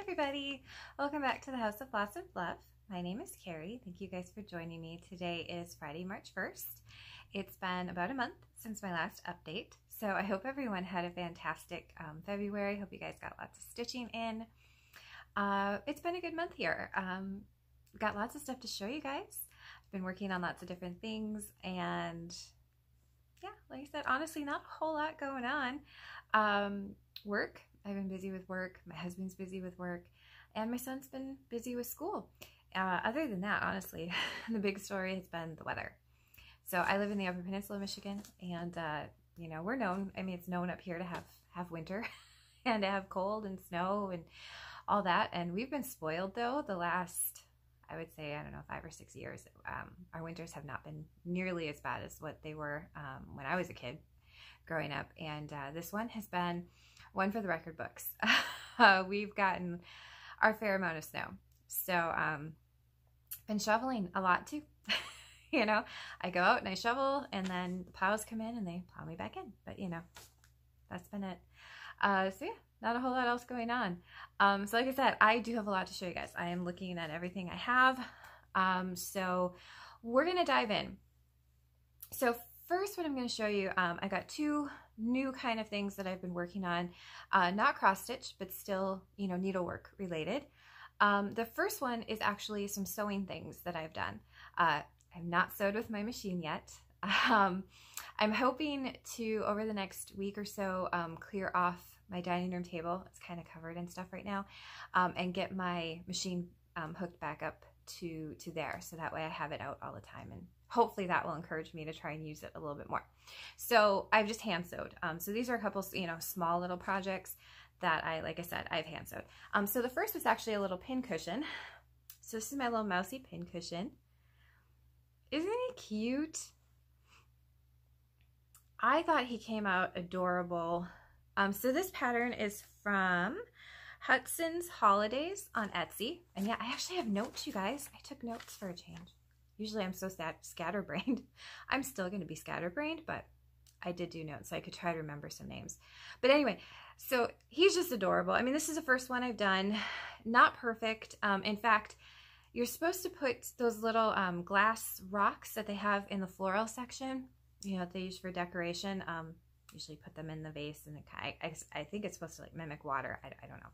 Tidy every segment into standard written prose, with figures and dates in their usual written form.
everybody, welcome back to the House of Floss and Fluff. My name is Carrie. Thank you guys for joining me. Today is Friday, March 1st. It's been about a month since my last update, so I hope everyone had a fantastic February. Hope you guys got lots of stitching in. It's been a good month here. Got lots of stuff to show you guys. I've been working on lots of different things, and yeah, like I said, honestly, not a whole lot going on. Work. I've been busy with work, my husband's busy with work, and my son's been busy with school. Other than that, honestly, the big story has been the weather. So I live in the Upper Peninsula of Michigan, and you know, we're known, I mean, it's known up here to have winter and to have cold and snow and all that. And we've been spoiled though the last, I would say, I don't know, 5 or 6 years. Our winters have not been nearly as bad as what they were when I was a kid growing up. And this one has been one for the record books. We've gotten our fair amount of snow. So been shoveling a lot too. You know, I go out and I shovel, and then the plows come in and they plow me back in. But you know, that's been it. So yeah, not a whole lot else going on. So like I said, I do have a lot to show you guys. I am looking at everything I have. So we're gonna dive in. So first, what I'm going to show you, I got 2 new kind of things that I've been working on, not cross stitch, but still, you know, needlework related. The first one is actually some sewing things that I've done. I've not sewed with my machine yet. I'm hoping to, over the next week or so, clear off my dining room table. It's kind of covered and stuff right now, and get my machine hooked back up to there, so that way I have it out all the time, and hopefully that will encourage me to try and use it a little bit more. So I've just hand sewed. So these are a couple, you know, small little projects that like I said, I've hand sewed. So the first was actually a little pin cushion. So this is my little mousy pin cushion. Isn't he cute? I thought he came out adorable. So this pattern is from Hudson's Holidays on Etsy. And yeah, I actually have notes, you guys. I took notes for a change. Usually I'm so scatterbrained. I'm still going to be scatterbrained, but I did do notes so I could try to remember some names. But anyway, so he's just adorable. I mean, this is the first one I've done. Not perfect. In fact, you're supposed to put those little glass rocks that they have in the floral section, you know, that they use for decoration. Usually put them in the vase, and I think it's supposed to like mimic water. I don't know.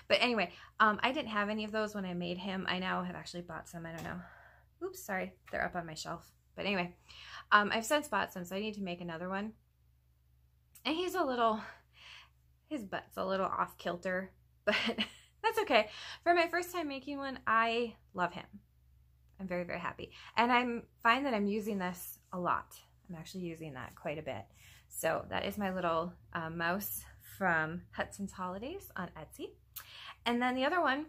But anyway, I didn't have any of those when I made him. I now have actually bought some. I don't know. Oops, sorry, they're up on my shelf. But anyway, I've since bought some, so I need to make another one. And he's a little, his butt's a little off kilter, but that's okay. For my first time making one, I love him. I'm very, very happy. And I find that I'm using this a lot. I'm actually using that quite a bit. So that is my little mouse from Hudson's Holidays on Etsy. And then the other one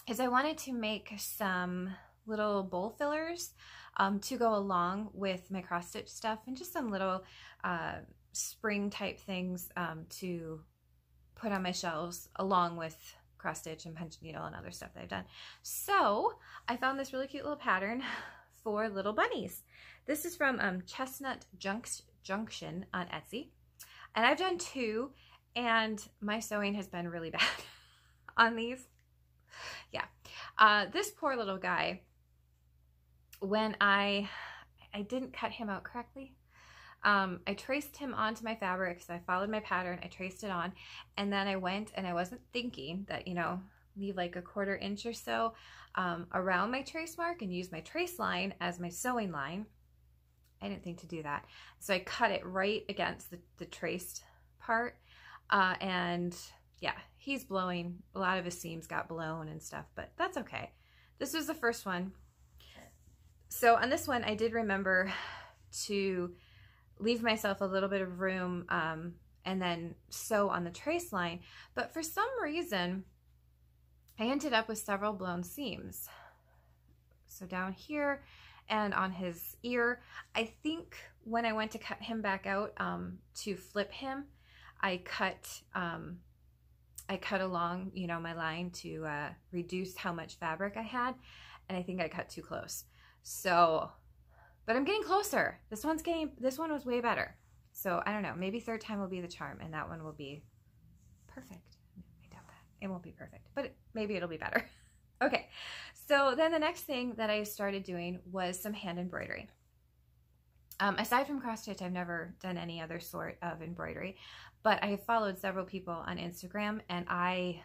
is I wanted to make some little bowl fillers to go along with my cross stitch stuff, and just some little spring type things to put on my shelves along with cross stitch and punch needle and other stuff that I've done. So I found this really cute little pattern for little bunnies. This is from Chestnut Junction on Etsy, and I've done 2, and my sewing has been really bad on these. Yeah, this poor little guy, when I didn't cut him out correctly. I traced him onto my fabric, so I followed my pattern, I traced it on, and then I went, and I wasn't thinking that, you know, leave like a 1/4 inch or so around my trace mark and use my trace line as my sewing line. I didn't think to do that. So I cut it right against the traced part, and yeah, he's blowing. A lot of his seams got blown and stuff, but that's okay. This was the first one. So on this one, I did remember to leave myself a little bit of room and then sew on the trace line. But for some reason, I ended up with several blown seams. So down here and on his ear, I think when I went to cut him back out to flip him, I cut along, you know, my line to reduce how much fabric I had, and I think I cut too close. So, but I'm getting closer. This one was way better. So I don't know, maybe 3rd time will be the charm, and that one will be perfect. I doubt that. It won't be perfect, but maybe it'll be better. Okay, so then the next thing that I started doing was some hand embroidery. Aside from cross stitch, I've never done any other sort of embroidery, but I have followed several people on Instagram, and I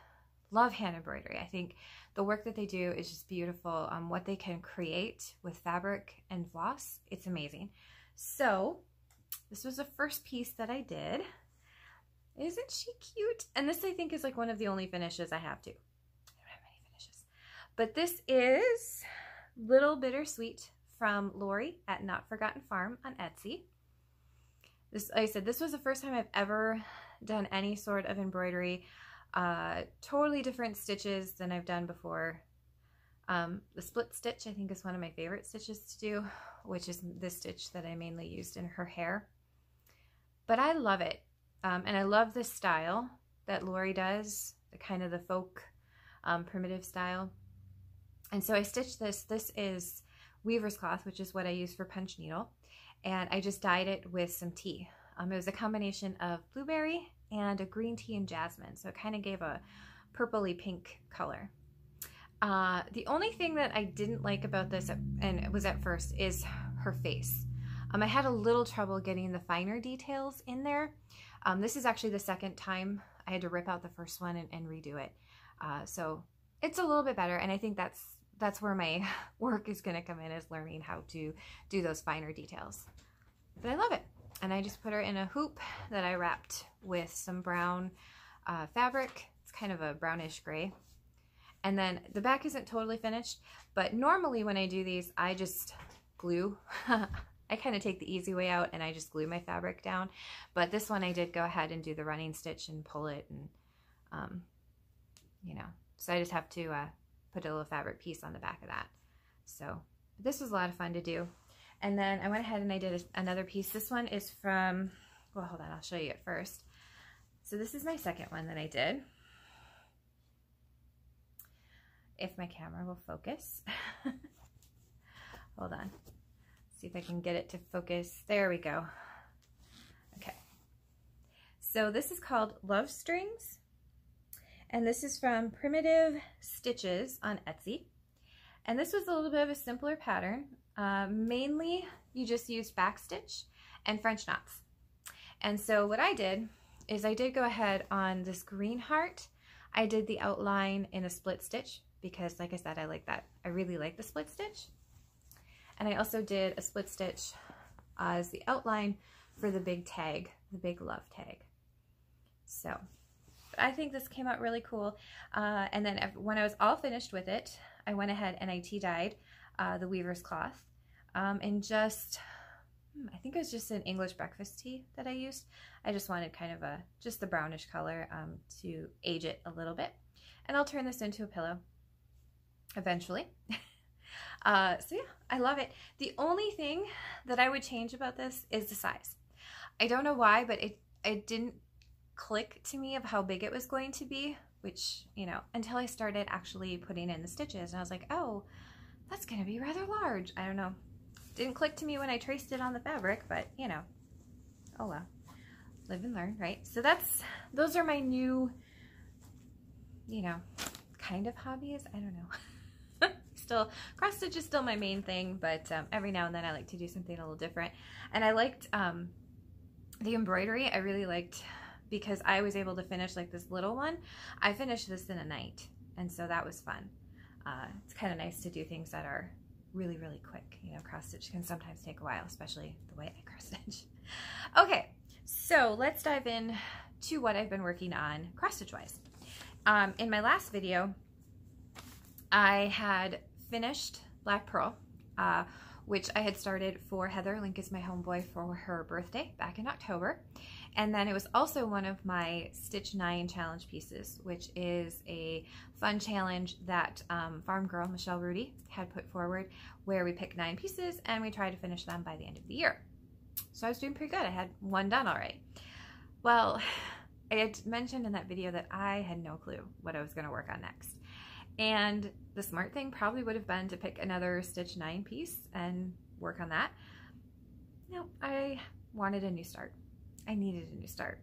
love hand embroidery. I think the work that they do is just beautiful. What they can create with fabric and floss, it's amazing. So this was the first piece that I did. Isn't she cute? And this, I think, is like one of the only finishes I have too. I don't have many finishes. But this is Little Bittersweet from Lori at Not Forgotten Farm on Etsy. This, like I said, this was the first time I've ever done any sort of embroidery. Totally different stitches than I've done before. The split stitch, I think, is one of my favorite stitches to do, which is this stitch that I mainly used in her hair. But I love it. And I love the style that Lori does, the kind of the folk primitive style. And so I stitched this. This is weaver's cloth, which is what I use for punch needle. And I just dyed it with some tea. It was a combination of blueberry and a green tea and jasmine. So it kind of gave a purpley pink color. The only thing that I didn't like about this, and it was at first, is her face. I had a little trouble getting the finer details in there. This is actually the second time I had to rip out the first one and redo it. So it's a little bit better, and I think that's where my work is going to come in, is learning how to do those finer details. But I love it. And I just put her in a hoop that I wrapped with some brown fabric. It's kind of a brownish gray. And then the back isn't totally finished, but normally when I do these, I just glue. I kind of take the easy way out and I just glue my fabric down. But this one I did go ahead and do the running stitch and pull it, and you know, so I just have to put a little fabric piece on the back of that. So this was a lot of fun to do. And then I went ahead and I did another piece. This one is from, well, hold on, I'll show you it first. So this is my second one that I did. If my camera will focus. Hold on. See if I can get it to focus. There we go. Okay. So this is called Love Strings. And this is from Primitive Stitches on Etsy. And this was a little bit of a simpler pattern. Mainly, you just used backstitch and French knots. And so what I did is I did go ahead on this green heart. I did the outline in a split stitch because, like I said, I like that. I really like the split stitch. And I also did a split stitch as the outline for the big tag, the big love tag. So I think this came out really cool. And then when I was all finished with it, I went ahead and I tea dyed the weaver's cloth in just, I think it was just an English breakfast tea that I used. I just wanted kind of just the brownish color to age it a little bit. And I'll turn this into a pillow eventually. So yeah, I love it. The only thing that I would change about this is the size. I don't know why, but it didn't click to me of how big it was going to be, which, you know, until I started actually putting in the stitches, and I was like, oh, that's going to be rather large. I don't know. Didn't click to me when I traced it on the fabric, but, you know, oh well. Live and learn, right? So those are my new, you know, kind of hobbies. I don't know. Still, cross stitch is still my main thing, but every now and then I like to do something a little different. And I liked the embroidery. I really liked, because I was able to finish like this little one. I finished this in a night, and so that was fun. It's kind of nice to do things that are really, really quick. You know, cross stitch can sometimes take a while, especially the way I cross stitch. Okay, so let's dive in to what I've been working on cross stitch wise. In my last video, I had finished Black Pearl, which I had started for Heather. Link is my homeboy, for her birthday back in October. And then it was also one of my Stitch 9 challenge pieces, which is a fun challenge that farm girl Michelle Rudy had put forward, where we pick 9 pieces and we try to finish them by the end of the year. So I was doing pretty good. I had one done already. Well, I had mentioned in that video that I had no clue what I was going to work on next. And the smart thing probably would have been to pick another Stitch 9 piece and work on that. No, I wanted a new start. I needed a new start.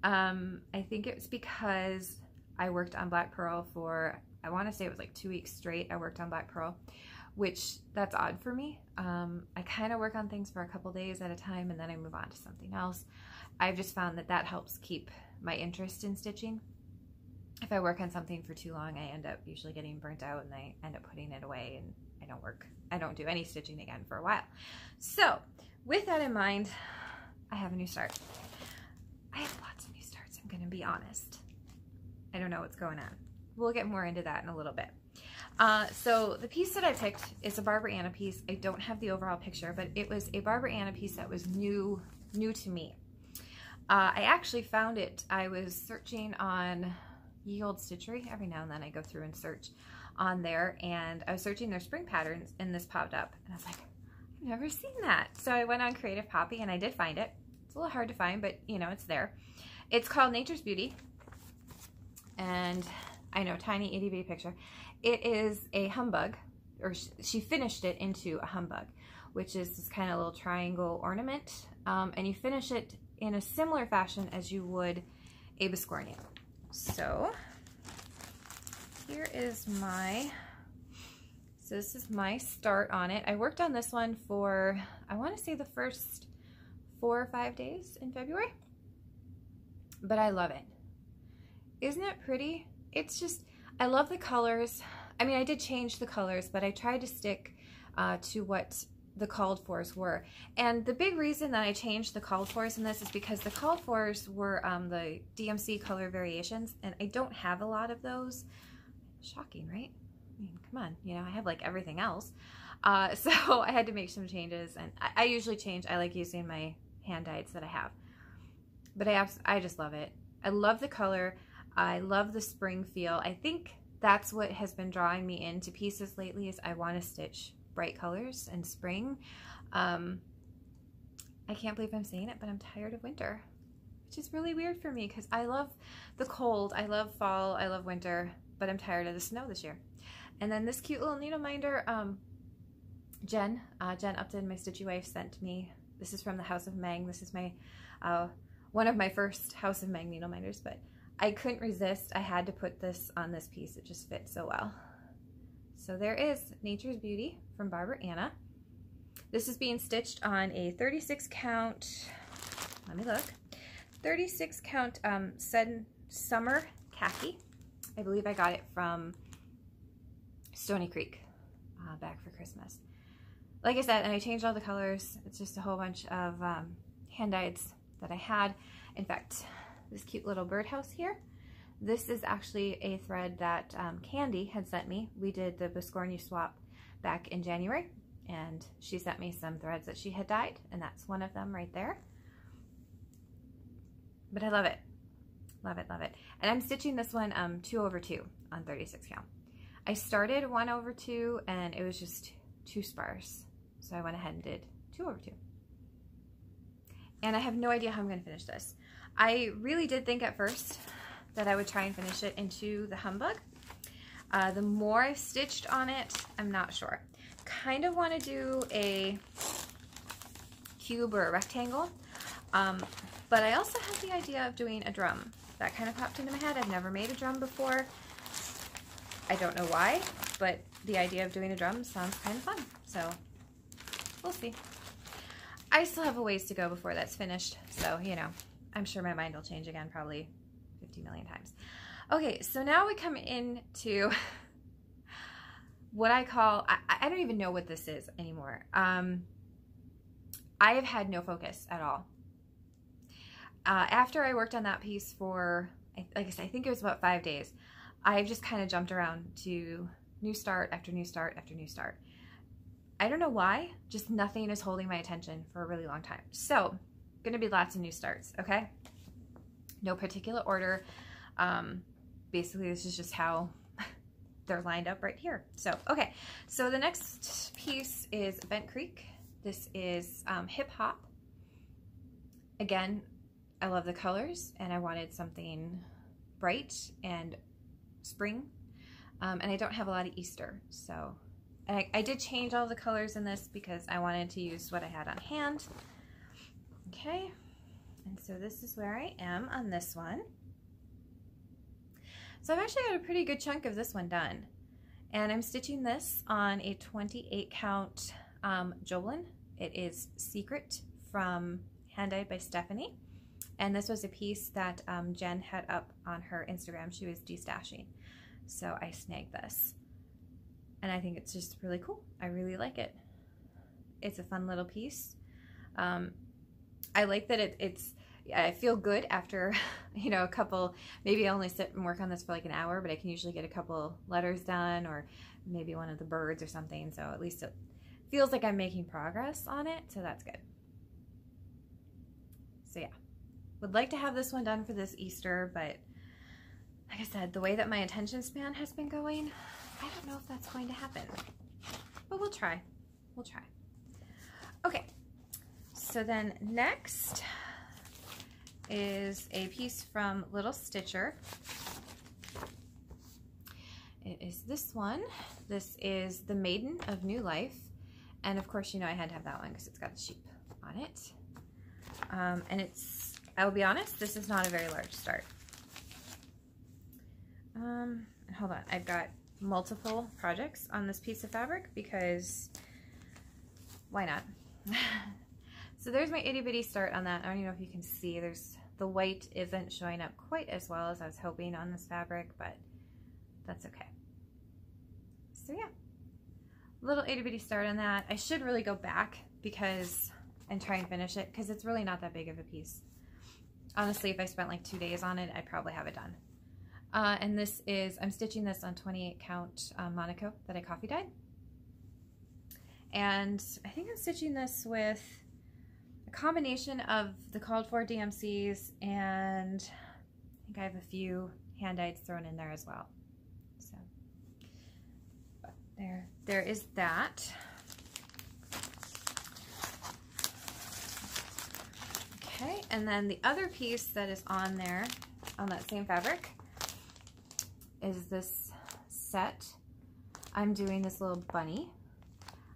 I think it was because I worked on black pearl for, I want to say it was like 2 weeks straight. I worked on black pearl, which that's odd for me. I kind of work on things for a couple days at a time and then I move on to something else. I've just found that that helps keep my interest in stitching. If I work on something for too long, I end up usually getting burnt out and I end up putting it away and I don't do any stitching again for a while. So with that in mind, I have a new start. I have lots of new starts, I'm gonna be honest. I don't know what's going on. We'll get more into that in a little bit. So the piece that I picked is a Barbara Anna piece. I don't have the overall picture, but it was a Barbara Anna piece that was new to me. I actually found it. I was searching on Ye Olde Stitchery. Every now and then I go through and search on there, and I was searching their spring patterns and this popped up and I was like, I've never seen that. So I went on Creative Poppy and I did find it. It's a little hard to find, but you know, it's there. It's called Nature's Beauty, and I know, tiny itty bitty picture. It is a humbug, or she finished it into a humbug, which is this kind of little triangle ornament, and you finish it in a similar fashion as you would a biscornu. So here is this is my start on it. I worked on this one for, I want to say the first 4 or 5 days in February, but I love it. Isn't it pretty? It's just, I love the colors. I mean, I did change the colors, but I tried to stick to what the called fors were. And the big reason that I changed the called fors in this is because the called fors were the DMC color variations, and I don't have a lot of those. Shocking, right? I mean, come on, you know, I have like everything else. So I had to make some changes, and I usually change. I like using my hand dyeds that I have. But I just love it. I love the color. I love the spring feel. I think that's what has been drawing me into pieces lately, is I want to stitch bright colors and spring. I can't believe I'm saying it, but I'm tired of winter, which is really weird for me because I love the cold, I love fall, I love winter, but I'm tired of the snow this year. And then this cute little needle minder, Jen Upton, my stitchy wife, sent me. This is from the House of Mang. This is my one of my first House of Mang needle minders, but I couldn't resist. I had to put this on this piece. It just fits so well. So there is Nature's Beauty from Barbara Anna. This is being stitched on a 36 count, let me look, 36 count summer khaki. I believe I got it from Stony Creek back for Christmas. Like I said, and I changed all the colors. It's just a whole bunch of hand dyeds that I had. In fact, this cute little birdhouse here, this is actually a thread that Candy had sent me. We did the biscornu swap back in January, and she sent me some threads that she had dyed, and that's one of them right there. But I love it. Love it, love it. And I'm stitching this one 2/2 on 36 count. I started 1/2 and it was just too sparse. So I went ahead and did 2/2. And I have no idea how I'm going to finish this. I really did think at first that I would try and finish it into the humbug. The more I've stitched on it, I'm not sure. Kind of want to do a cube or a rectangle, but I also have the idea of doing a drum. That kind of popped into my head. I've never made a drum before. I don't know why, but the idea of doing a drum sounds kind of fun, so we'll see. I still have a ways to go before that's finished, so, you know, I'm sure my mind will change again probably 50 million times. Okay, so now we come into what I call, I don't even know what this is anymore. I have had no focus at all. After I worked on that piece for, like I said, I think it was about 5 days, I've just kind of jumped around to new start after new start after new start. I don't know why, just nothing is holding my attention for a really long time. So, gonna be lots of new starts, okay? No particular order. Basically, this is just how they're lined up right here. So, okay, so the next piece is Bent Creek. This is Hip Hop. Again, I love the colors, and I wanted something bright and spring, and I don't have a lot of Easter, so I did change all the colors in this because I wanted to use what I had on hand. Okay, and so this is where I am on this one. So I've actually got a pretty good chunk of this one done. And I'm stitching this on a 28 count Joblin. It is Secret from Hand Dyed by Stephanie. And this was a piece that Jen had up on her Instagram. She was destashing. So I snagged this. And I think it's just really cool. I really like it. It's a fun little piece. I like that I feel good after, you know, a couple, maybe I only sit and work on this for like an hour, but I can usually get a couple letters done or maybe one of the birds or something. So at least it feels like I'm making progress on it. So that's good. So yeah, would like to have this one done for this Easter, but like I said, the way that my attention span has been going, I don't know if that's going to happen, but we'll try. We'll try. Okay, so then next is a piece from Little Stitcher. It is this one. This is The Maiden of New Life. And of course, you know, I had to have that one because it's got the sheep on it. And it's, I will be honest, this is not a very large start. Hold on, I've got multiple projects on this piece of fabric because why not? So there's my itty bitty start on that. I don't even know if you can see, the white isn't showing up quite as well as I was hoping on this fabric, but that's okay. So yeah, little itty bitty start on that. I should really go back and try and finish it because it's really not that big of a piece. Honestly, if I spent like 2 days on it, I'd probably have it done. And this is, I'm stitching this on 28 count Monaco that I coffee dyed. And I think I'm stitching this with a combination of the called for DMCs and I think I have a few hand dyeds thrown in there as well. So, but there is that. Okay, and then the other piece that is on there, on that same fabric, is this set. I'm doing this little bunny.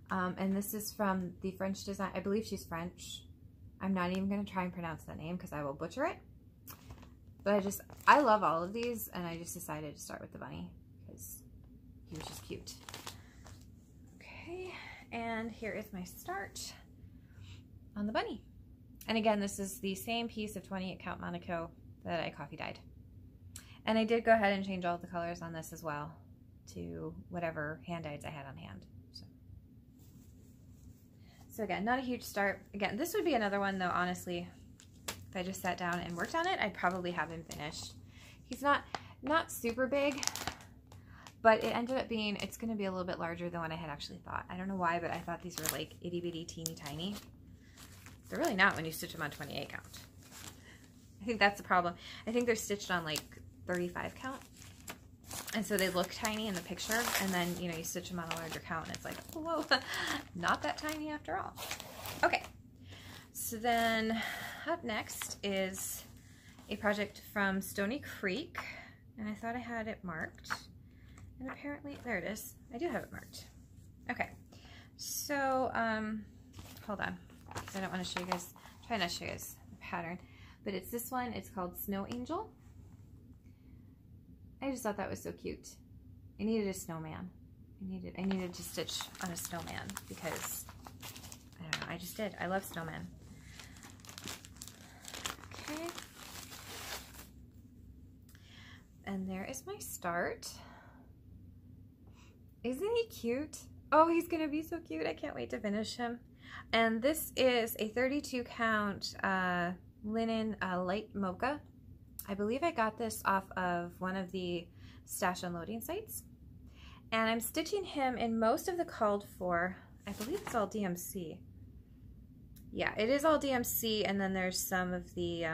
And this is from the French design. I believe she's French. I'm not even going to try and pronounce that name because I will butcher it. But I love all of these, and I just decided to start with the bunny because he was just cute. Okay, and here is my start on the bunny. And again, this is the same piece of 28 count Monaco that I coffee dyed. And I did go ahead and change all the colors on this as well to whatever hand dyes I had on hand. So again, not a huge start. Again, this would be another one though, honestly, if I just sat down and worked on it, I'd probably have him finished. He's not super big, but it ended up being, it's gonna be a little bit larger than what I had actually thought. I don't know why, but I thought these were like itty bitty teeny tiny. They're really not when you stitch them on 28 count. I think that's the problem. I think they're stitched on like 35 count. And so they look tiny in the picture, and then, you know, you stitch them on a larger count, and it's like, oh, whoa, not that tiny after all. Okay, so then up next is a project from Stony Creek, and I thought I had it marked, and apparently, there it is. I do have it marked. Okay, so, hold on, because I don't want to show you guys, try not to show you guys the pattern, but it's this one. It's called Snow Angel. I just thought that was so cute. I needed a snowman. I needed to stitch on a snowman because, I don't know, I just did. I love snowmen. Okay. And there is my start. Isn't he cute? Oh, he's gonna be so cute. I can't wait to finish him. And this is a 32 count linen light mocha. I believe I got this off of one of the stash unloading sites. And I'm stitching him in most of the called for, I believe it's all DMC. Yeah, it is all DMC, and then there's some of the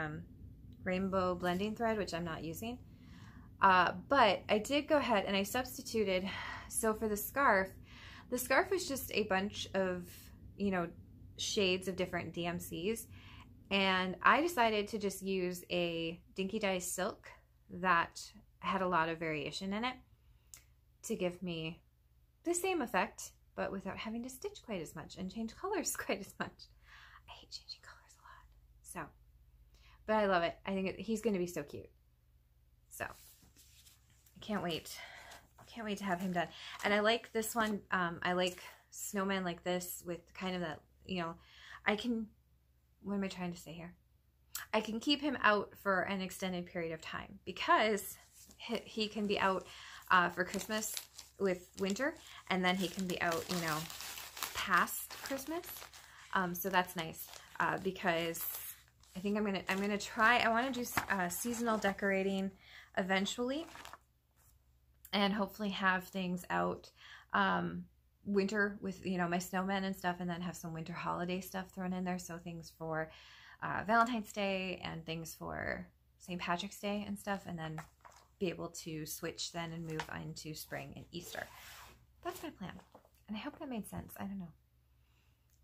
rainbow blending thread, which I'm not using. But I did go ahead and I substituted, so for the scarf was just a bunch of, you know, shades of different DMCs. And I decided to just use a Dinky Dye silk that had a lot of variation in it to give me the same effect, but without having to stitch quite as much and change colors quite as much. I hate changing colors a lot. So, but I love it. I think he's going to be so cute. So, can't wait. Can't wait to have him done. And I like this one. I like snowmen like this with kind of that, you know, I can, what am I trying to say here? I can keep him out for an extended period of time because he can be out for Christmas with winter, and then he can be out, you know, past Christmas. So that's nice because I think I'm gonna try. I want to do seasonal decorating eventually, and hopefully have things out winter with, you know, my snowmen and stuff, and then have some winter holiday stuff thrown in there. So things for Valentine's Day and things for St. Patrick's Day and stuff, and then be able to switch then and move into spring and Easter. That's my plan, and I hope that made sense. I don't know.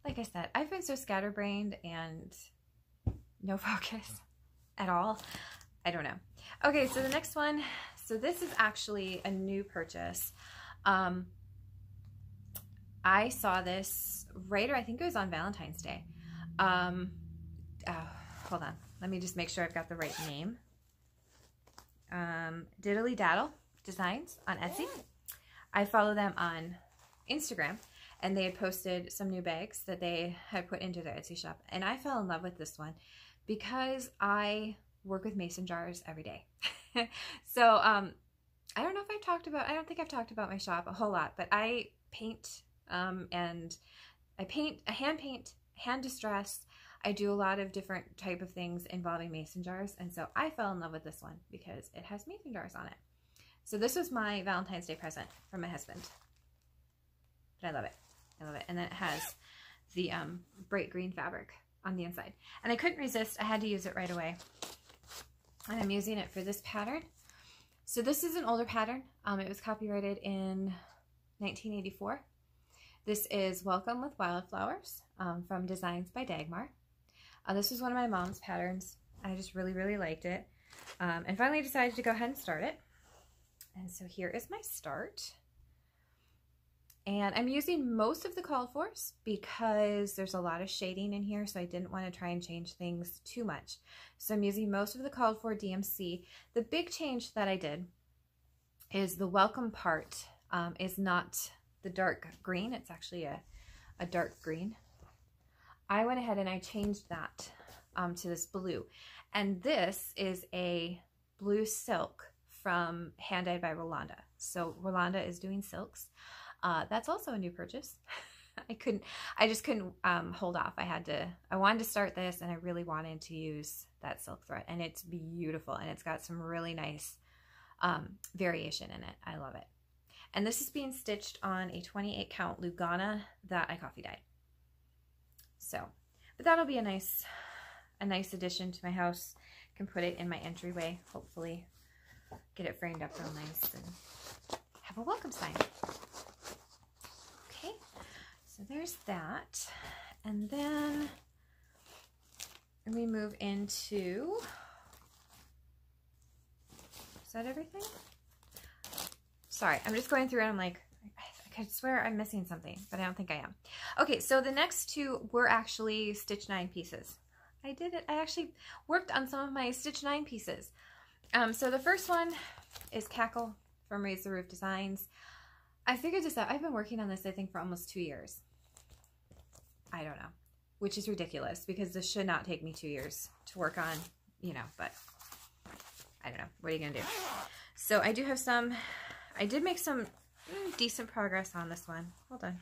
Like I said, I've been so scatterbrained and no focus at all. I don't know. Okay, so the next one. So this is actually a new purchase. I saw this right, or I think it was on Valentine's Day. Hold on. Let me just make sure I've got the right name. Diddly Daddle Designs on Etsy. I follow them on Instagram, and they had posted some new bags that they had put into their Etsy shop. And I fell in love with this one because I work with mason jars every day. So I don't know if I've talked about, I don't think I've talked about my shop a whole lot, but I paint and I paint, hand paint, hand distress. I do a lot of different type of things involving mason jars. And so I fell in love with this one because it has mason jars on it. So this was my Valentine's Day present from my husband. But I love it. I love it. And then it has the bright green fabric on the inside. And I couldn't resist. I had to use it right away. And I'm using it for this pattern. So this is an older pattern. It was copyrighted in 1984. This is Welcome with Wildflowers from Designs by Dagmar. This was one of my mom's patterns. I just really, really liked it. And finally decided to go ahead and start it. And so here is my start. And I'm using most of the called fors because there's a lot of shading in here, so I didn't want to try and change things too much. So I'm using most of the called for DMC. The big change that I did is the welcome part is not the dark green. It's actually a dark green. I went ahead and I changed that to this blue. And this is a blue silk from Hand Dyed by Rolanda. So Rolanda is doing silks. That's also a new purchase. I just couldn't hold off. I wanted to start this, and I really wanted to use that silk thread, and it's beautiful, and it's got some really nice variation in it. I love it. And this is being stitched on a 28 count Lugana that I coffee dyed. So, but that'll be a nice addition to my house. I can put it in my entryway, hopefully get it framed up real nice and have a welcome sign. Okay, so there's that. And then we move into, is that everything? Sorry, I'm just going through and I'm like, I could swear I'm missing something, but I don't think I am. Okay, so the next two were actually Stitch 9 pieces. I did it. I actually worked on some of my Stitch 9 pieces. So the first one is Cackle from Raise the Roof Designs. I figured this out. I've been working on this, I think, for almost 2 years. I don't know, which is ridiculous because this should not take me 2 years to work on, you know, but I don't know. What are you going to do? So I do have some, I did make some decent progress on this one. Hold on.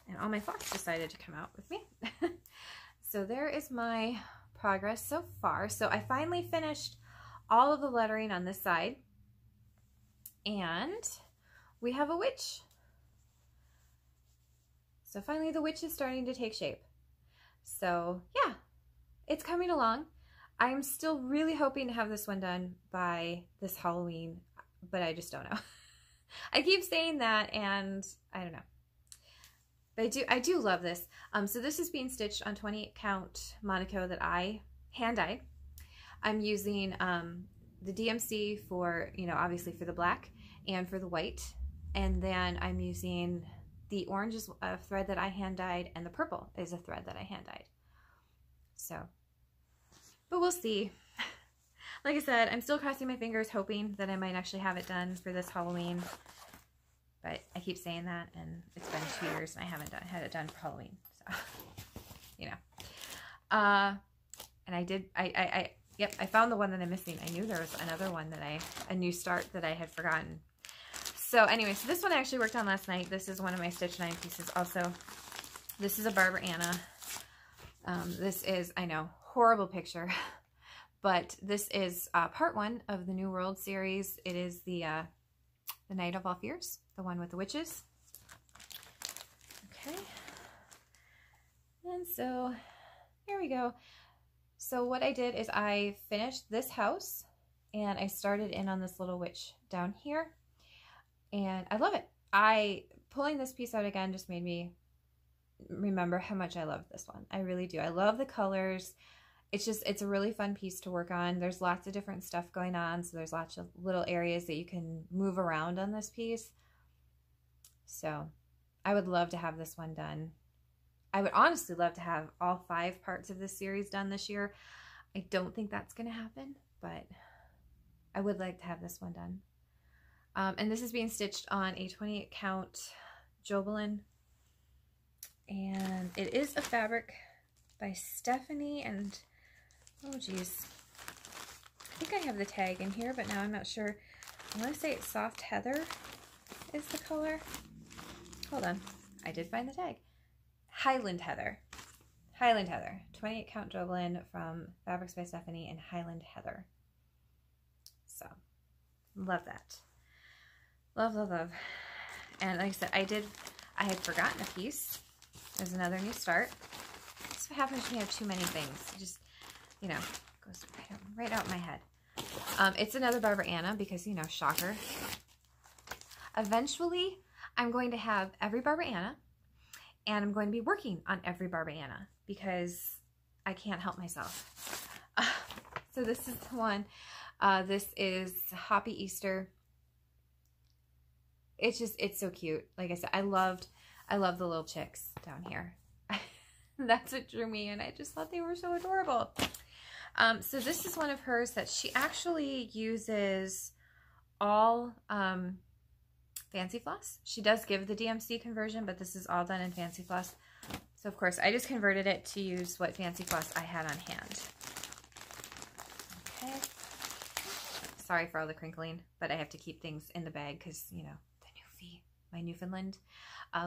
And all my Floss decided to come out with me. So there is my progress so far. So I finally finished all of the lettering on this side. And we have a witch. So finally the witch is starting to take shape. So yeah, it's coming along. I'm still really hoping to have this one done by this Halloween, but I just don't know. I keep saying that and I don't know. But I do love this. So this is being stitched on 28 count Monaco that I hand dyed. I'm using the DMC for, you know, obviously for the black and for the white. And then I'm using the orange is a thread that I hand dyed, and the purple is a thread that I hand dyed. So, but we'll see. like I said, I'm still crossing my fingers hoping that I might actually have it done for this Halloween. But I keep saying that, and it's been 2 years and I haven't had it done for Halloween. So, you know. And I did, yep, I found the one that I'm missing. I knew there was another one that a new start that I had forgotten. So anyway, so this one I actually worked on last night. This is one of my Stitch 9 pieces also. This is a Barbara Anna. This is, I know, horrible picture, but this is part 1 of the New World series. It is the Night of All Fears, the one with the witches. Okay. And so, here we go. So what I did is I finished this house, and I started in on this little witch down here, and I love it. Pulling this piece out again just made me remember how much I love this one. I really do. I love the colors. It's a really fun piece to work on. There's lots of different stuff going on, so there's lots of little areas that you can move around on this piece. So I would love to have this one done. I would honestly love to have all 5 parts of this series done this year. I don't think that's going to happen, but I would like to have this one done. And this is being stitched on a 28 count Jobelin. And it is a fabric by Stephanie, and oh geez, I think I have the tag in here, but now I'm not sure. I want to say it's Soft Heather is the color. Hold on, I did find the tag. Highland Heather. Highland Heather. 28 count Jobelin from Fabrics by Stephanie and Highland Heather. So, love that. Love, love, love. And like I said, I had forgotten a piece. There's another new start. This is what happens when you have too many things. It just, you know, goes right out my head. It's another Barbara Anna because, you know, shocker. Eventually, I'm going to have every Barbara Anna, and I'm going to be working on every Barbara Anna because I can't help myself. So this is the one. This is Hoppy Easter. It's so cute. Like I said, I love the little chicks down here. That's what drew me in. I just thought they were so adorable. So this is one of hers that she actually uses all Fancy Floss. She does give the DMC conversion, but this is all done in Fancy Floss. So of course, I just converted it to use what Fancy Floss I had on hand. Okay. Sorry for all the crinkling, but I have to keep things in the bag because, you know, the Newfie, my Newfoundland,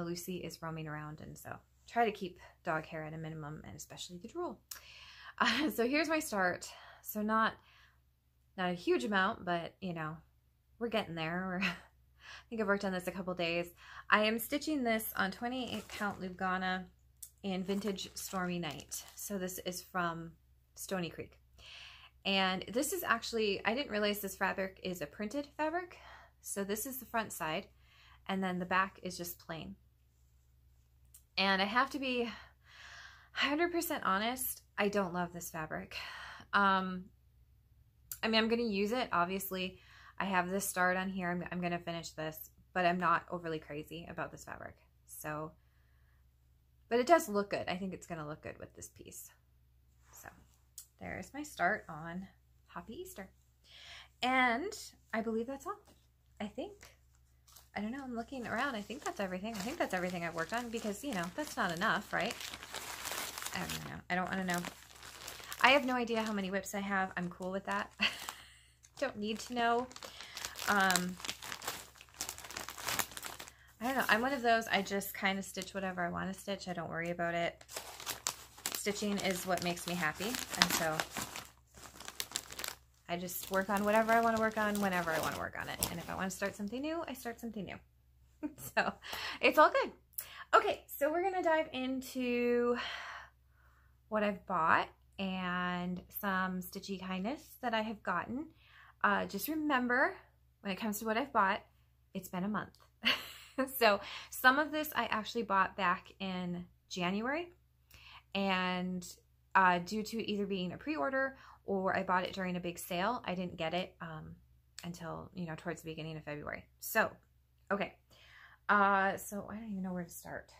Lucy is roaming around, and so try to keep dog hair at a minimum, and especially the drool. So here's my start. So not a huge amount, but you know, we're getting there. I think I've worked on this a couple days. I am stitching this on 28 count Lugana in Vintage Stormy Night. So this is from Stony Creek. And this is actually, I didn't realize this fabric is a printed fabric. So this is the front side, and then the back is just plain. And I have to be 100% honest, I don't love this fabric. I mean, I'm going to use it. Obviously, I have this start on here. I'm going to finish this, but I'm not overly crazy about this fabric. So, but it does look good. I think it's going to look good with this piece. So, there's my start on Happy Easter. And I believe that's all. I think. I don't know. I'm looking around. I think that's everything. I think that's everything I've worked on because, you know, that's not enough, right? I don't know. I don't want to know. I have no idea how many whips I have. I'm cool with that. Don't need to know. I don't know. I'm one of those, I just kind of stitch whatever I want to stitch. I don't worry about it. Stitching is what makes me happy. And so I just work on whatever I want to work on whenever I want to work on it. And if I want to start something new, I start something new. So it's all good. Okay, so we're going to dive into what I've bought and some stitchy kindness that I have gotten. Just remember, when it comes to what I've bought, it's been a month. So some of this I actually bought back in January, and due to it either being a pre-order or I bought it during a big sale, I didn't get it until, you know, towards the beginning of February. So, okay. So I don't even know where to start.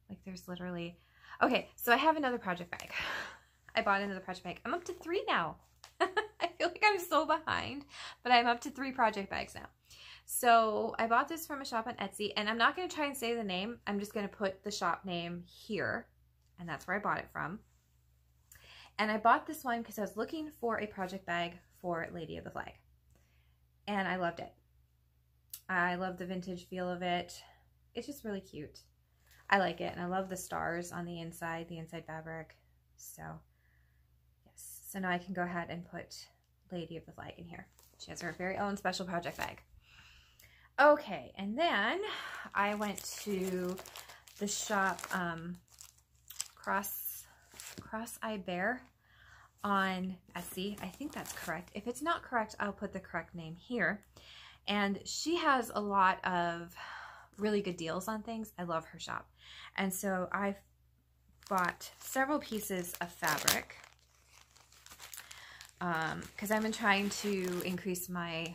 Like there's literally, okay, so I have another project bag. I bought another project bag. I'm up to 3 now. I feel like I'm so behind, but I'm up to 3 project bags now. So I bought this from a shop on Etsy, and I'm not going to try and say the name. I'm just going to put the shop name here, and that's where I bought it from. And I bought this one because I was looking for a project bag for Lady of the Flag, and I loved it. I love the vintage feel of it. It's just really cute. I like it, and I love the stars on the inside fabric. So yes, so now I can go ahead and put Lady of the Flag in here. She has her very own special project bag. Okay, and then I went to the shop Cross-Eyed Bear on Etsy. I think that's correct. If it's not correct, I'll put the correct name here. And she has a lot of really good deals on things. I love her shop. And so I've bought several pieces of fabric because I've been trying to increase my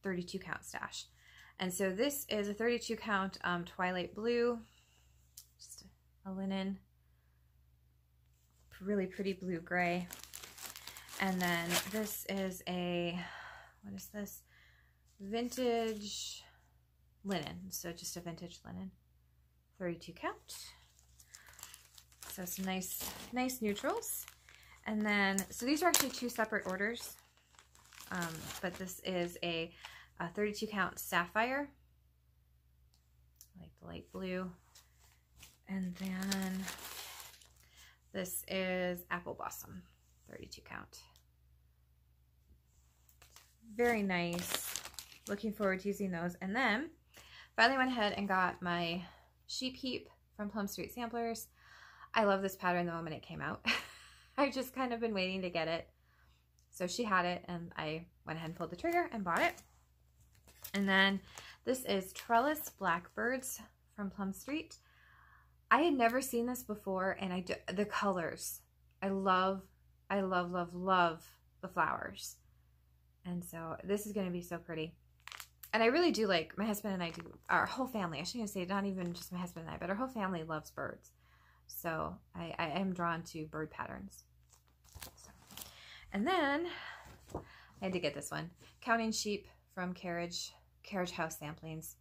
32 count stash. And so this is a 32 count Twilight Blue, just a linen, really pretty blue gray. And then this is a, what is this? Vintage linen. So just a vintage linen, 32 count. So some nice neutrals. And then, so these are actually 2 separate orders. But this is a 32 count sapphire, like the light blue. And then this is apple blossom, 32 count. Very nice. Looking forward to using those. And then finally went ahead and got my sheep heap from Plum Street Samplers. I love this pattern the moment it came out. I've just kind of been waiting to get it. So she had it, and I went ahead and pulled the trigger and bought it. And then this is Trellis Blackbirds from Plum Street. I had never seen this before, and the colors. I love the flowers. And so this is going to be so pretty. And I really do like, my husband and I do, our whole family, I shouldn't say not even just my husband and I, but our whole family loves birds. So I am drawn to bird patterns. So. And then I had to get this one, Counting Sheep from Carriage House Samplings,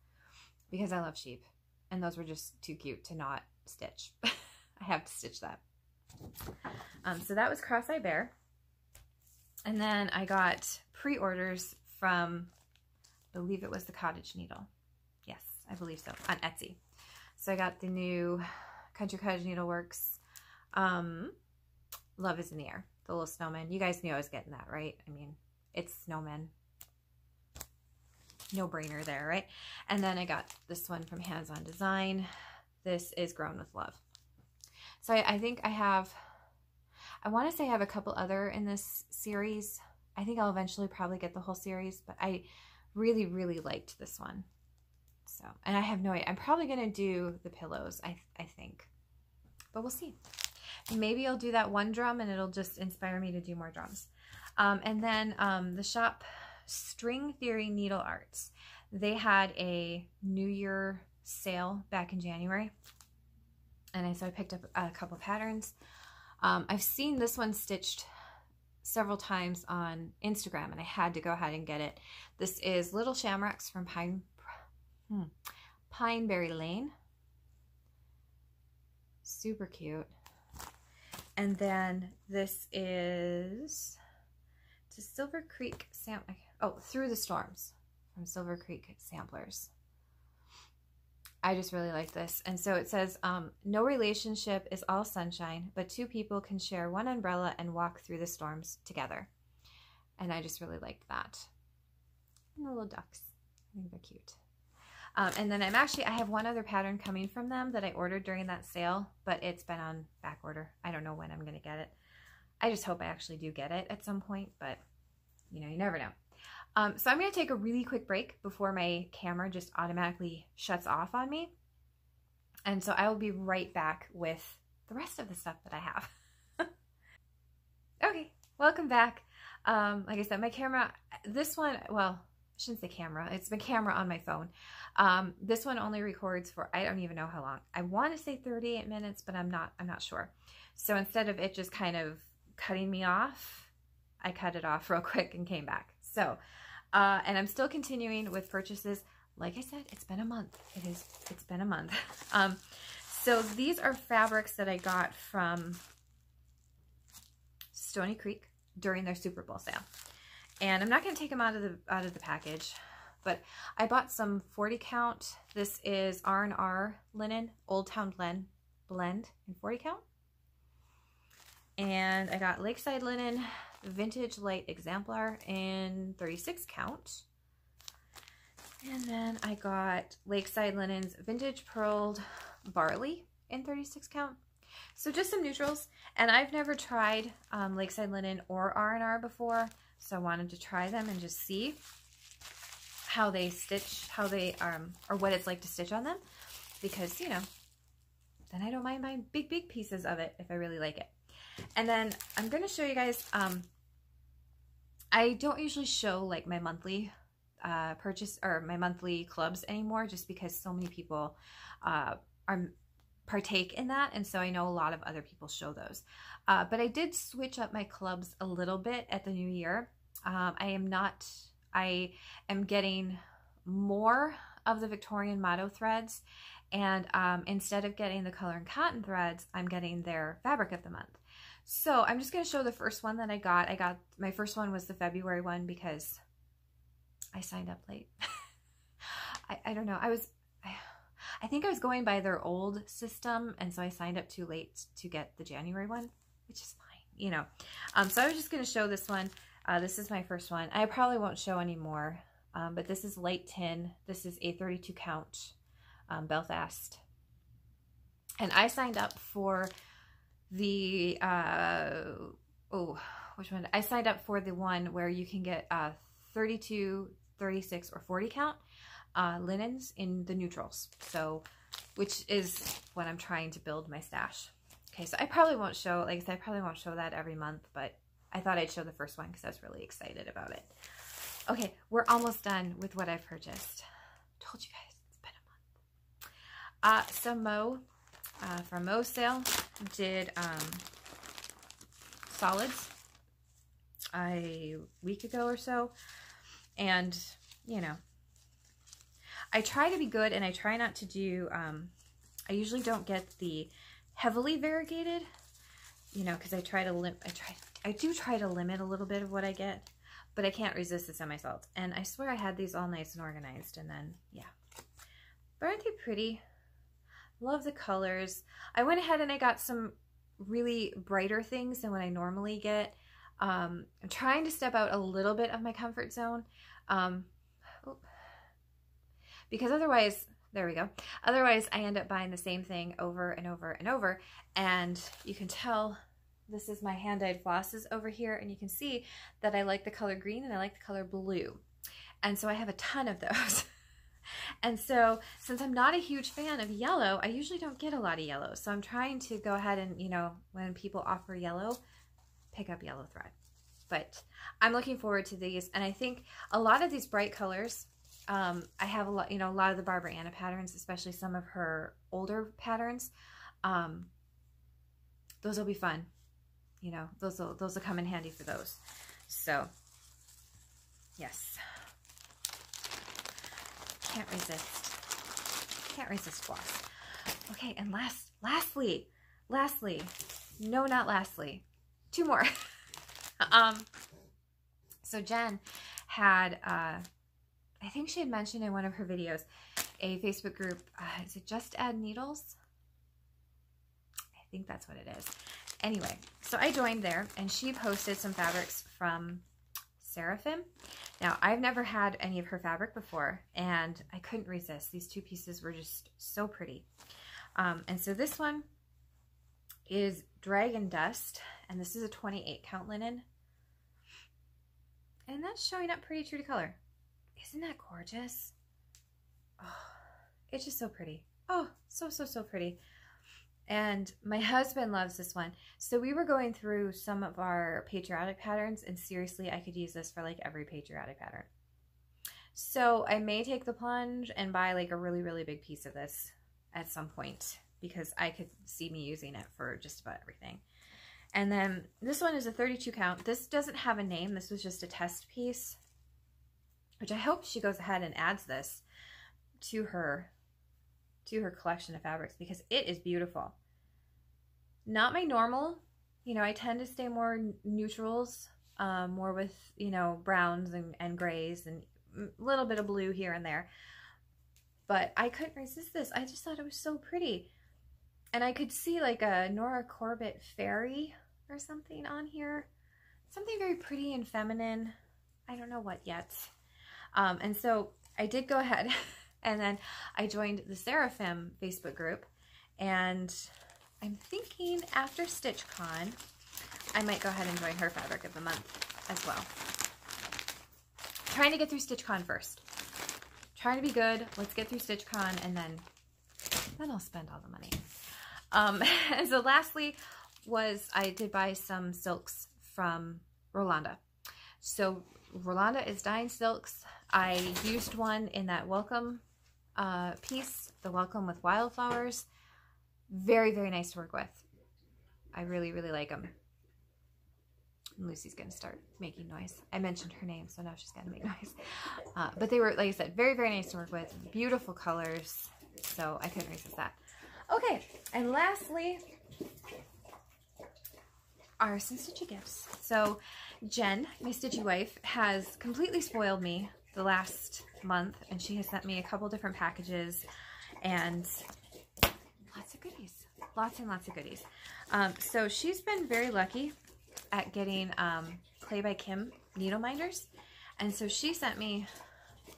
because I love sheep, and those were just too cute to not stitch. I have to stitch that. So that was Cross-Eyed Bear. And then I got pre-orders from, I believe it was the Cottage Needle. Yes, I believe so, on Etsy. So I got the new Country Cottage Needleworks Love is in the Air, the little snowman. You guys knew I was getting that, right? I mean, it's snowmen. No brainer there, right? And then I got this one from Hands On Design. This is Grown with Love. So I think I want to say I have a couple other in this series. I think I'll eventually probably get the whole series, but I really, really liked this one. So, and I have no idea. I'm probably going to do the pillows, I think. But we'll see. Maybe I'll do that one drum and it'll just inspire me to do more drums. And then the shop String Theory Needle Arts. They had a New Year sale back in January. And so I picked up a couple patterns. I've seen this one stitched several times on Instagram, and I had to go ahead and get it. This is Little Shamrocks from Pineberry Lane. Super cute. And then this is to Silver Creek Through the Storms from Silver Creek Samplers. I just really like this. And so it says, no relationship is all sunshine, but 2 people can share one umbrella and walk through the storms together. And I just really liked that. And the little ducks. I think they're cute. And then I have one other pattern coming from them that I ordered during that sale, but it's been on back order. I don't know when I'm going to get it. I just hope I actually do get it at some point, but you know, you never know. So I'm going to take a really quick break before my camera just automatically shuts off on me. And so I will be right back with the rest of the stuff that I have. Okay, welcome back. Like I said, my camera, this one, well, I shouldn't say camera. It's my camera on my phone. This one only records for, I don't even know how long. I want to say 38 minutes, but I'm not sure. So instead of it just kind of cutting me off I cut it off real quick and came back. So, and I'm still continuing with purchases. Like I said, it's been a month. It's been a month. So these are fabrics that I got from Stony Creek during their Super Bowl sale. And I'm not going to take them out of the package, but I bought some 40 count. This is R&R linen, Old Town blend in 40 count. And I got Lakeside linen, vintage light exemplar in 36 count. And then I got Lakeside linens, vintage pearled barley in 36 count. So just some neutrals. And I've never tried Lakeside linen or R&R before, so I wanted to try them and just see how they stitch, how they or what it's like to stitch on them, because, you know, then I don't mind buying big pieces of it if I really like it. And then I'm going to show you guys, I don't usually show like my monthly purchase or my monthly clubs anymore, just because so many people partake in that, and so I know a lot of other people show those. But I did switch up my clubs a little bit at the new year. I am getting more of the Victorian motto threads, and instead of getting the color and cotton threads, I'm getting their fabric of the month. So I'm just going to show the first one that I got. My first one was the February one because I signed up late. I don't know. I think I was going by their old system, and so I signed up too late to get the January one, which is fine, you know. So I was just going to show this one. This is my first one. I probably won't show any more, but this is light tin. This is a 32 count Belfast. And I signed up for the, which one? I signed up for the one where you can get 32, 36, or 40 count linens in the neutrals. So, which is what I'm trying to build my stash. Okay, so I probably won't show, like I said, I probably won't show that every month, but I thought I'd show the first one because I was really excited about it. Okay, we're almost done with what I've purchased. Told you guys, it's been a month. So Mo, from Mo's sale, did solids a week ago or so. And, you know, I try to be good, and I try not to do, I usually don't get the heavily variegated, you know, because I do try to limit a little bit of what I get, but I can't resist the semi-salt. And I swear I had these all nice and organized, and then, yeah. But aren't they pretty? Love the colors. I went ahead and I got some really brighter things than what I normally get. I'm trying to step out a little bit of my comfort zone, because otherwise, there we go. Otherwise, I end up buying the same thing over and over and over. And you can tell this is my hand-dyed flosses over here, and you can see that I like the color green and I like the color blue. And so I have a ton of those. And so since I'm not a huge fan of yellow, I usually don't get a lot of yellow. So I'm trying to go ahead and, you know, when people offer yellow, pick up yellow thread. But I'm looking forward to these. And I think a lot of these bright colors, I have a lot, you know, a lot of the Barbara Anna patterns, especially some of her older patterns. Those will be fun. You know, those will come in handy for those. So, yes. Can't resist floss. Okay, and lastly, no, not lastly, two more. So Jen had, I think she had mentioned in one of her videos, a Facebook group, is it Just Add Needles? I think that's what it is. Anyway, so I joined there, and she posted some fabrics from Seraphim. Now, I've never had any of her fabric before, and I couldn't resist. These two pieces were just so pretty. And so this one is Dragon Dust, and this is a 28 count linen. And that's showing up pretty true to color. Isn't that gorgeous? Oh, it's just so pretty. Oh, so pretty. And my husband loves this one. So we were going through some of our patriotic patterns, and seriously, I could use this for like every patriotic pattern. So I may take the plunge and buy like a really big piece of this at some point, because I could see me using it for just about everything. And then this one is a 32 count. This doesn't have a name. This was just a test piece, which I hope she goes ahead and adds this to her collection of fabrics because it is beautiful. Not my normal, you know, I tend to stay more neutrals, more with, you know, browns and grays and a little bit of blue here and there. But I couldn't resist this. I just thought it was so pretty. And I could see like a Nora Corbett fairy or something on here. Something very pretty and feminine. I don't know what yet. And so I did go ahead and then I joined the Seraphim Facebook group. And I'm thinking after StitchCon, I might go ahead and join her fabric of the month as well. Trying to get through StitchCon first. Trying to be good. Let's get through StitchCon and then I'll spend all the money. And so lastly I did buy some silks from Rolanda. So Rolanda is dyeing silks. I used one in that welcome piece, the welcome with wildflowers. Very, very nice to work with. I really, really like them. And Lucy's going to start making noise. I mentioned her name, so now she's going to make noise. But they were, like I said, very, very nice to work with. Beautiful colors. So I couldn't resist that. Okay, and lastly are some stitchy gifts. So Jen, my stitchy wife, has completely spoiled me the last month, and she has sent me a couple different packages and lots of goodies. Lots and lots of goodies. So she's been very lucky at getting Clay by Kim needle minders, and so she sent me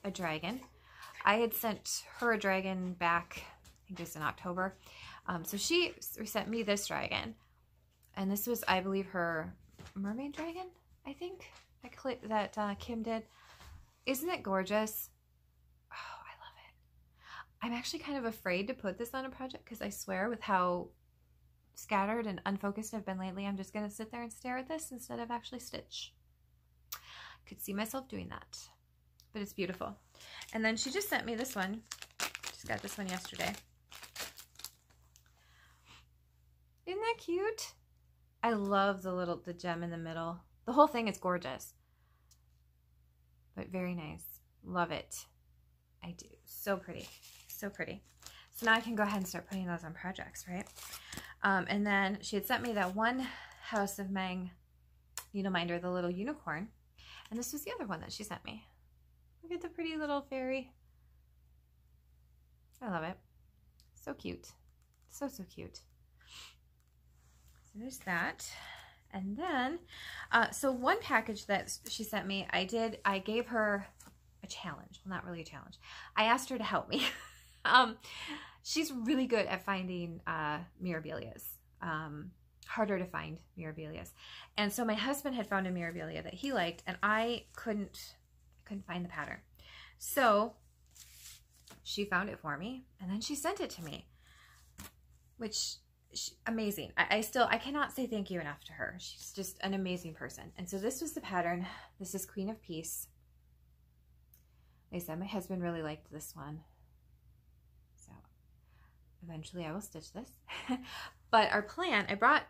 a dragon. I had sent her a dragon back, I think it was in October. So she sent me this dragon, and this was, I believe, her mermaid dragon, I think, that Kim did. Isn't it gorgeous? Oh, I love it. I'm actually kind of afraid to put this on a project because I swear with how scattered and unfocused I've been lately, I'm just going to sit there and stare at this instead of actually stitch. Could see myself doing that, but it's beautiful. And then she just sent me this one. Just got this one yesterday. Isn't that cute? I love the gem in the middle. The whole thing is gorgeous, but very nice. Love it. I do. So pretty. So pretty. So now I can go ahead and start putting those on projects, right? And then she had sent me that one House of Mang needle minder, the little unicorn. And this was the other one that she sent me. Look at the pretty little fairy. I love it. So cute. So, so cute. So there's that. And then, so one package that she sent me, I gave her a challenge. Well, not really a challenge. I asked her to help me. She's really good at finding mirabilias. Harder to find mirabilias. And so my husband had found a mirabilia that he liked, and I couldn't find the pattern. So she found it for me, and then she sent it to me, which amazing. I cannot say thank you enough to her. She's just an amazing person. And so this was the pattern. This is Queen of Peace. Like I said, my husband really liked this one. So eventually I will stitch this. But our plan, I brought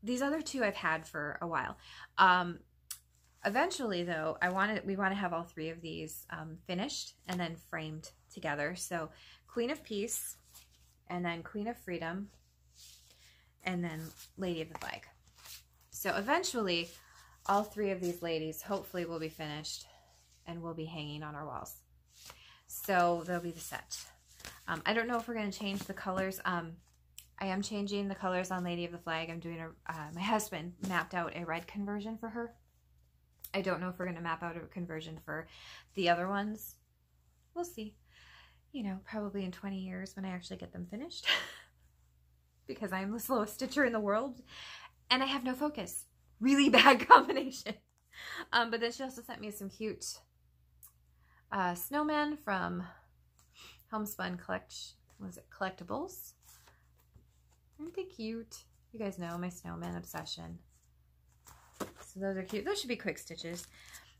these other two I've had for a while. Eventually though, we want to have all three of these finished and then framed together. So Queen of Peace, and then Queen of Freedom, and then Lady of the Flag. So eventually, all three of these ladies hopefully will be finished and will be hanging on our walls. So they'll be the set. I don't know if we're going to change the colors. I am changing the colors on Lady of the Flag. I'm doing my husband mapped out a red conversion for her. I don't know if we're going to map out a conversion for the other ones. We'll see. You know, probably in 20 years when I actually get them finished. Because I'm the slowest stitcher in the world. And I have no focus. Really bad combination. But then she also sent me some cute snowmen from Homespun Collectibles. Aren't they cute? You guys know my snowman obsession. So those are cute. Those should be quick stitches.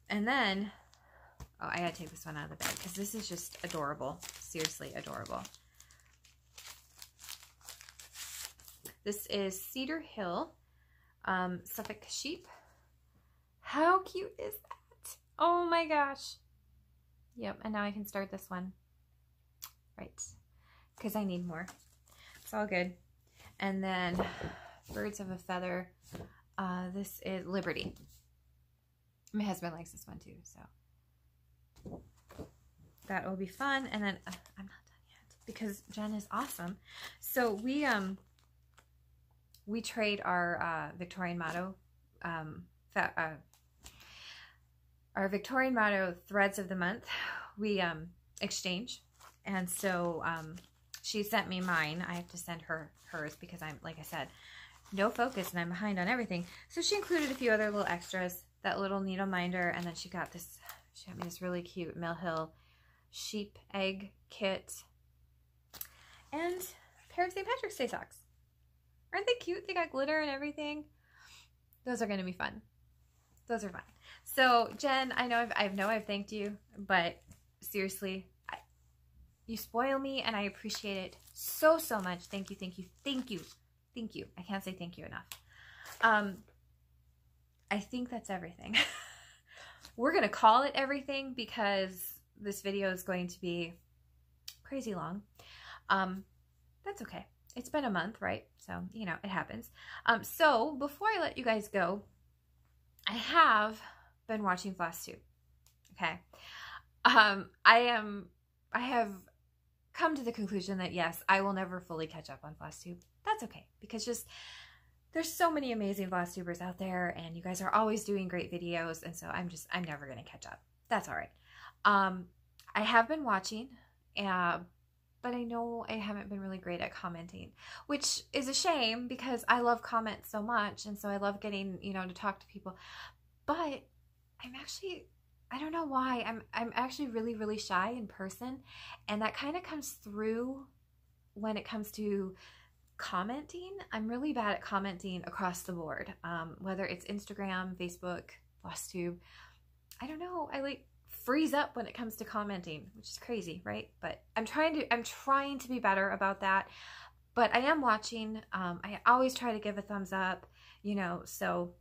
And then, oh, I gotta take this one out of the bag because this is just adorable. Seriously adorable. This is Cedar Hill Suffolk sheep. How cute is that? Oh my gosh. Yep, and now I can start this one. Right, because I need more. It's all good. And then birds of a feather. This is Liberty. My husband likes this one too, so that will be fun. And then I'm not done yet because Jen is awesome. So we trade our Victorian motto, our Victorian motto threads of the month. We exchange, and so she sent me mine. I have to send her hers because I'm, like I said, no focus and I'm behind on everything. So she included a few other little extras, that little needle minder, and then she got me this really cute Mill Hill sheep egg kit and a pair of St. Patrick's Day socks. Aren't they cute? They got glitter and everything. Those are going to be fun. Those are fun. So Jen, I know I've thanked you, but seriously, you spoil me and I appreciate it so, so much. Thank you, thank you, thank you, thank you. I can't say thank you enough. I think that's everything. We're going to call it everything because this video is going to be crazy long. That's okay. It's been a month, right? So, you know, it happens. So before I let you guys go, I have been watching Flosstube. Okay. I have come to the conclusion that yes, I will never fully catch up on Flosstube. That's okay, because there's so many amazing Flosstubers out there, and you guys are always doing great videos, and so I'm never going to catch up. That's all right. I have been watching, but I know I haven't been really great at commenting, which is a shame because I love comments so much, and so I love getting, you know, to talk to people. But I don't know why, I'm actually really, really shy in person, and that kind of comes through when it comes to commenting. I'm really bad at commenting across the board, whether it's Instagram, Facebook, Flosstube. I don't know, I like freeze up when it comes to commenting, which is crazy, right? But I'm trying to be better about that. But I am watching. I always try to give a thumbs up, you know, so,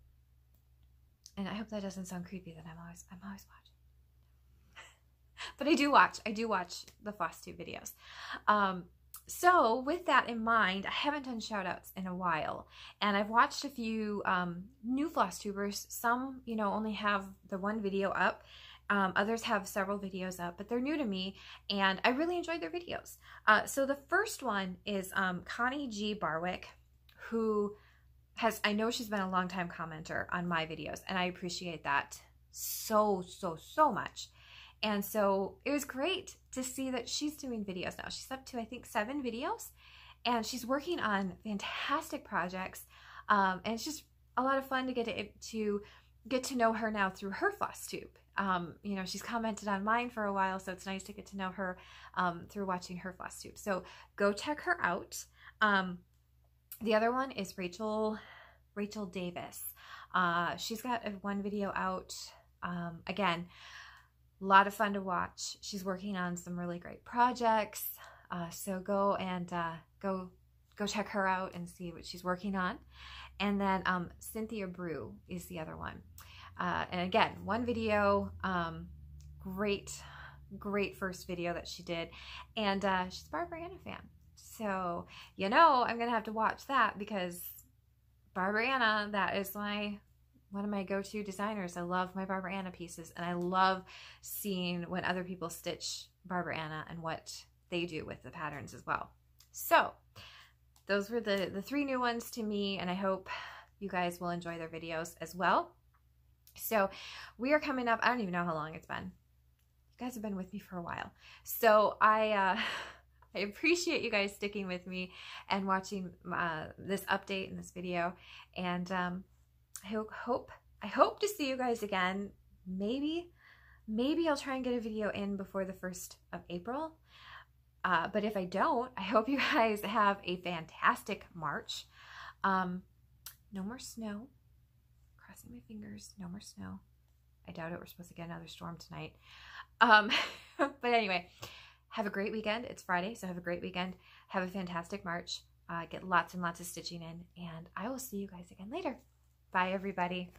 and I hope that doesn't sound creepy that I'm always watching. But I do watch the Flosstube videos. So with that in mind, I haven't done shout outs in a while, and I've watched a few new Flosstubers. Some, you know, only have the one video up. Others have several videos up, but they're new to me, and I really enjoyed their videos. So the first one is Connie G. Barwick, who I know she's been a long time commenter on my videos, and I appreciate that so, so, so much. And so it was great to see that she's doing videos now. She's up to, I think, 7 videos, and she's working on fantastic projects. And it's just a lot of fun to get to know her now through her Flosstube. You know, she's commented on mine for a while, so it's nice to get to know her through watching her Flosstube. So go check her out. The other one is Rachel Davis. She's got one video out. Again, a lot of fun to watch. She's working on some really great projects. So go and go check her out and see what she's working on. And then Cynthia Brew is the other one. And again, one video, great first video that she did. And she's a Barbara Anna fan. So, you know, I'm going to have to watch that because Barbara Anna, that is one of my go-to designers. I love my Barbara Anna pieces, and I love seeing when other people stitch Barbara Anna and what they do with the patterns as well. So those were the 3 new ones to me, and I hope you guys will enjoy their videos as well. So we are coming up, I don't even know how long it's been. You guys have been with me for a while. So I appreciate you guys sticking with me and watching this update in this video. And I hope to see you guys again. Maybe I'll try and get a video in before the 1st of April. But if I don't, I hope you guys have a fantastic March. No more snow. Crossing my fingers, no more snow. I doubt it. We're supposed to get another storm tonight. But anyway, have a great weekend. It's Friday, so have a great weekend. Have a fantastic March. Get lots and lots of stitching in, and I will see you guys again later. Bye, everybody.